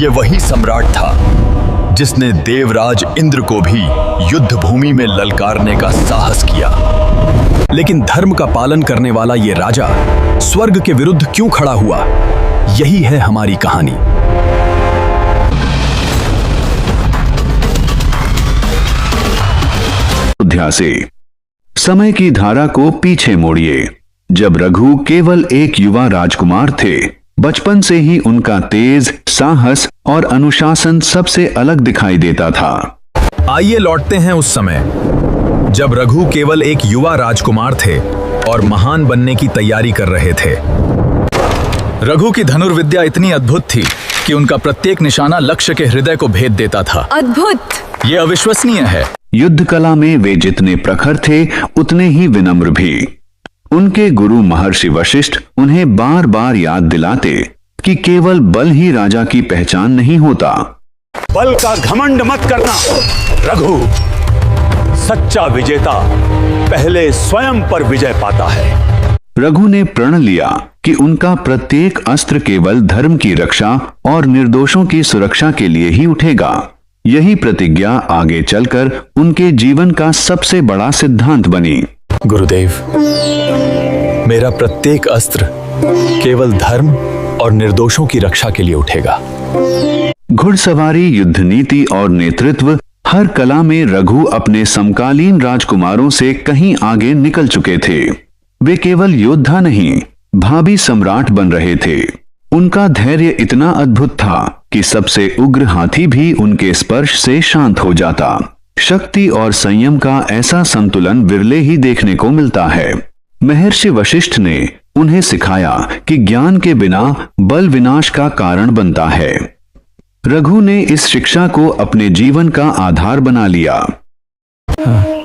ये वही सम्राट था जिसने देवराज इंद्र को भी युद्ध भूमि में ललकारने का साहस किया। लेकिन धर्म का पालन करने वाला ये राजा स्वर्ग के विरुद्ध क्यों खड़ा हुआ? यही है हमारी कहानी। अयोध्या से समय की धारा को पीछे मोड़िए। जब रघु केवल एक युवा राजकुमार थे, बचपन से ही उनका तेज, साहस और अनुशासन सबसे अलग दिखाई देता था। आइए लौटते हैं उस समय जब रघु केवल एक युवा राजकुमार थे और महान बनने की तैयारी कर रहे थे। रघु की धनुर्विद्या इतनी अद्भुत थी कि उनका प्रत्येक निशाना लक्ष्य के हृदय को भेद देता था। अद्भुत! ये अविश्वसनीय है। युद्ध कला में वे जितने प्रखर थे, उतने ही विनम्र भी। उनके गुरु महर्षि वशिष्ठ उन्हें बार बार याद दिलाते कि केवल बल ही राजा की पहचान नहीं होता। बल का घमंड मत करना रघु। सच्चा विजेता पहले स्वयं पर विजय पाता है। रघु ने प्रण लिया कि उनका प्रत्येक अस्त्र केवल धर्म की रक्षा और निर्दोषों की सुरक्षा के लिए ही उठेगा। यही प्रतिज्ञा आगे चलकर उनके जीवन का सबसे बड़ा सिद्धांत बनी। गुरुदेव, मेरा प्रत्येक अस्त्र केवल धर्म और निर्दोषों की रक्षा के लिए उठेगा। घुड़सवारी, युद्ध नीति और नेतृत्व, हर कला में रघु अपने समकालीन राजकुमारों से कहीं आगे निकल चुके थे। वे केवल योद्धा नहीं, भावी सम्राट बन रहे थे। उनका धैर्य इतना अद्भुत था कि सबसे उग्र हाथी भी उनके स्पर्श से शांत हो जाता। शक्ति और संयम का ऐसा संतुलन विरले ही देखने को मिलता है। महर्षि वशिष्ठ ने उन्हें सिखाया कि ज्ञान के बिना बल विनाश का कारण बनता है। रघु ने इस शिक्षा को अपने जीवन का आधार बना लिया।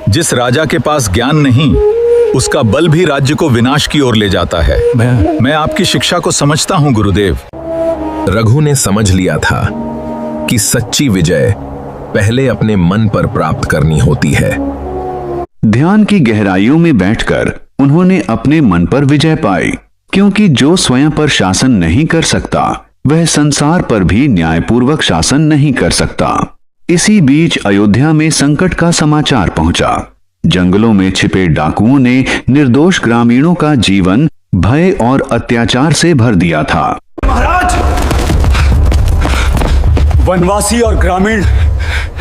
जिस राजा के पास ज्ञान नहीं, उसका बल भी राज्य को विनाश की ओर ले जाता है। मैं आपकी शिक्षा को समझता हूं गुरुदेव। रघु ने समझ लिया था कि सच्ची विजय पहले अपने मन पर प्राप्त करनी होती है। ध्यान की गहराइयों में बैठकर उन्होंने अपने मन पर विजय पाई, क्योंकि जो स्वयं पर शासन नहीं कर सकता, वह संसार पर भी न्यायपूर्वक शासन नहीं कर सकता। इसी बीच अयोध्या में संकट का समाचार पहुंचा। जंगलों में छिपे डाकुओं ने निर्दोष ग्रामीणों का जीवन भय और अत्याचार से भर दिया था। महाराज, वनवासी और ग्रामीण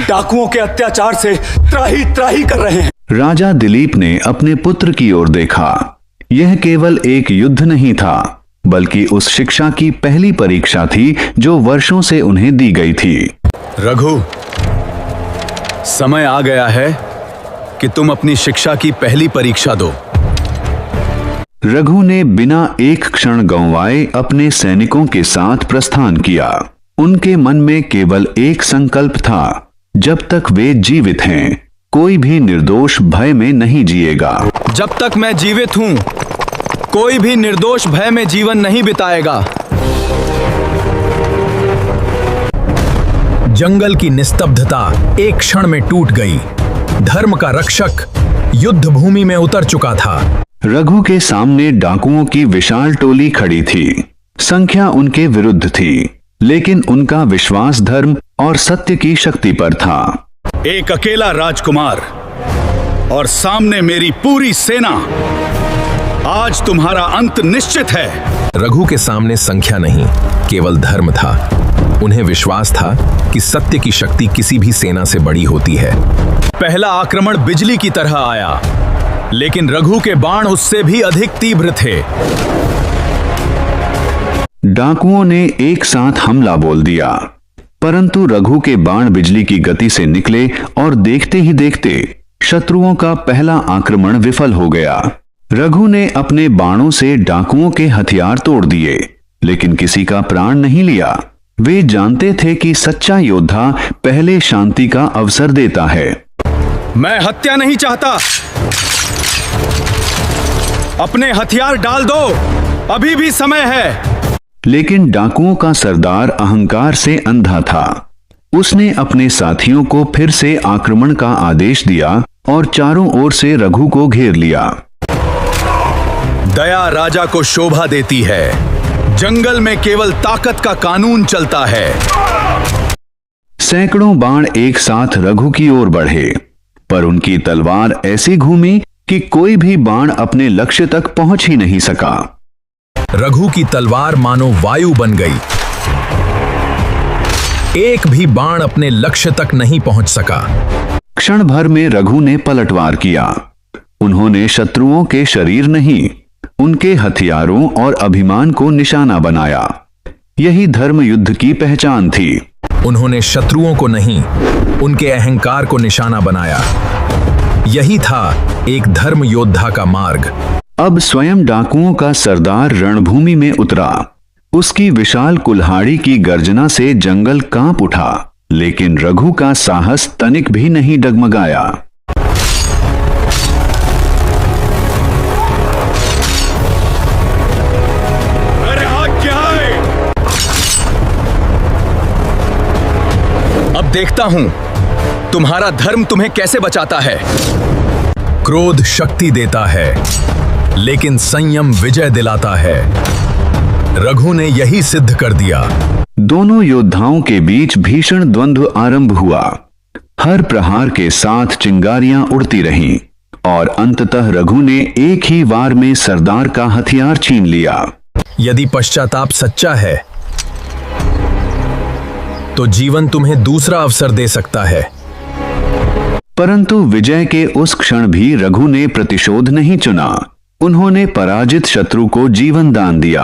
डाकुओं के अत्याचार से त्राही त्राही कर रहे हैं। राजा दिलीप ने अपने पुत्र की ओर देखा। यह केवल एक युद्ध नहीं था, बल्कि उस शिक्षा की पहली परीक्षा थी जो वर्षों से उन्हें दी गई थी। रघु, समय आ गया है कि तुम अपनी शिक्षा की पहली परीक्षा दो। रघु ने बिना एक क्षण गंवाए अपने सैनिकों के साथ प्रस्थान किया। उनके मन में केवल एक संकल्प था, जब तक वे जीवित हैं, कोई भी निर्दोष भय में नहीं जिएगा। जब तक मैं जीवित हूं, कोई भी निर्दोष भय में जीवन नहीं बिताएगा। जंगल की निस्तब्धता एक क्षण में टूट गई। धर्म का रक्षक युद्ध भूमि में उतर चुका था। रघु के सामने डाकुओं की विशाल टोली खड़ी थी। संख्या उनके विरुद्ध थी, लेकिन उनका विश्वास धर्म और सत्य की शक्ति पर था। एक अकेला राजकुमार और सामने मेरी पूरी सेना। आज तुम्हारा अंत निश्चित है। रघु के सामने संख्या नहीं, केवल धर्म था। उन्हें विश्वास था कि सत्य की शक्ति किसी भी सेना से बड़ी होती है। पहला आक्रमण बिजली की तरह आया, लेकिन रघु के बाण उससे भी अधिक तीव्र थे। डाकुओं ने एक साथ हमला बोल दिया, परंतु रघु के बाण बिजली की गति से निकले और देखते ही देखते शत्रुओं का पहला आक्रमण विफल हो गया। रघु ने अपने बाणों से डाकुओं के हथियार तोड़ दिए, लेकिन किसी का प्राण नहीं लिया। वे जानते थे कि सच्चा योद्धा पहले शांति का अवसर देता है। मैं हत्या नहीं चाहता। अपने हथियार डाल दो, अभी भी समय है। लेकिन डाकुओं का सरदार अहंकार से अंधा था। उसने अपने साथियों को फिर से आक्रमण का आदेश दिया और चारों ओर से रघु को घेर लिया। दया राजा को शोभा देती है, जंगल में केवल ताकत का कानून चलता है। सैकड़ों बाण एक साथ रघु की ओर बढ़े, पर उनकी तलवार ऐसी घूमी कि कोई भी बाण अपने लक्ष्य तक पहुंच ही नहीं सका। रघु की तलवार मानो वायु बन गई। एक भी बाण अपने लक्ष्य तक नहीं पहुंच सका। क्षण भर में रघु ने पलटवार किया। उन्होंने शत्रुओं के शरीर नहीं, उनके हथियारों और अभिमान को निशाना बनाया। यही धर्म युद्ध की पहचान थी। उन्होंने शत्रुओं को नहीं, उनके अहंकार को निशाना बनाया। यही था एक धर्म योद्धा का मार्ग। अब स्वयं डाकुओं का सरदार रणभूमि में उतरा। उसकी विशाल कुल्हाड़ी की गर्जना से जंगल कांप उठा, लेकिन रघु का साहस तनिक भी नहीं डगमगाया। अरे हाथ क्या है? अब देखता हूं तुम्हारा धर्म तुम्हें कैसे बचाता है। क्रोध शक्ति देता है, लेकिन संयम विजय दिलाता है। रघु ने यही सिद्ध कर दिया। दोनों योद्धाओं के बीच भीषण द्वंद्व आरंभ हुआ। हर प्रहार के साथ चिंगारियां उड़ती रहीं और अंततः रघु ने एक ही वार में सरदार का हथियार छीन लिया। यदि पश्चाताप सच्चा है तो जीवन तुम्हें दूसरा अवसर दे सकता है। परंतु विजय के उस क्षण भी रघु ने प्रतिशोध नहीं चुना। उन्होंने पराजित शत्रु को जीवन दान दिया,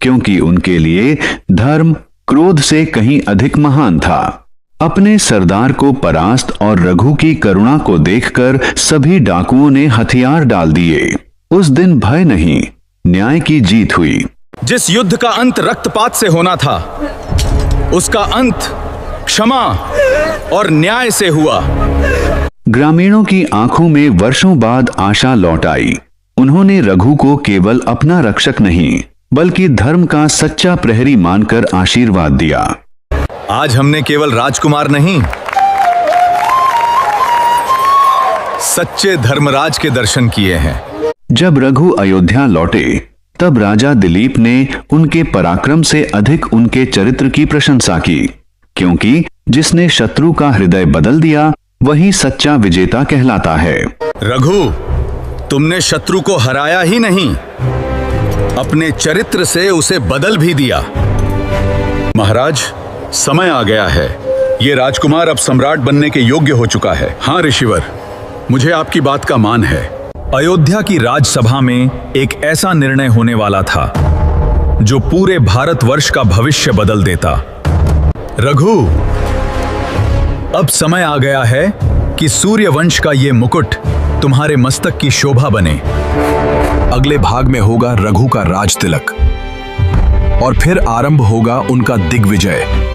क्योंकि उनके लिए धर्म क्रोध से कहीं अधिक महान था। अपने सरदार को परास्त और रघु की करुणा को देखकर सभी डाकुओं ने हथियार डाल दिए। उस दिन भय नहीं, न्याय की जीत हुई। जिस युद्ध का अंत रक्तपात से होना था, उसका अंत क्षमा और न्याय से हुआ। ग्रामीणों की आंखों में वर्षों बाद आशा लौट आई। उन्होंने रघु को केवल अपना रक्षक नहीं, बल्कि धर्म का सच्चा प्रहरी मानकर आशीर्वाद दिया। आज हमने केवल राजकुमार नहीं, सच्चे धर्मराज के दर्शन किए हैं। जब रघु अयोध्या लौटे, तब राजा दिलीप ने उनके पराक्रम से अधिक उनके चरित्र की प्रशंसा की, क्योंकि जिसने शत्रु का हृदय बदल दिया वही सच्चा विजेता कहलाता है। रघु, तुमने शत्रु को हराया ही नहीं, अपने चरित्र से उसे बदल भी दिया। महाराज, समय आ गया है। ये राजकुमार अब सम्राट बनने के योग्य हो चुका है। हाँ ऋषिवर, मुझे आपकी बात का मान है। अयोध्या की राजसभा में एक ऐसा निर्णय होने वाला था जो पूरे भारतवर्ष का भविष्य बदल देता। रघु, अब समय आ गया है कि सूर्यवंश का ये मुकुट तुम्हारे मस्तक की शोभा बने। अगले भाग में होगा रघु का राज तिलक और फिर आरंभ होगा उनका दिग्विजय।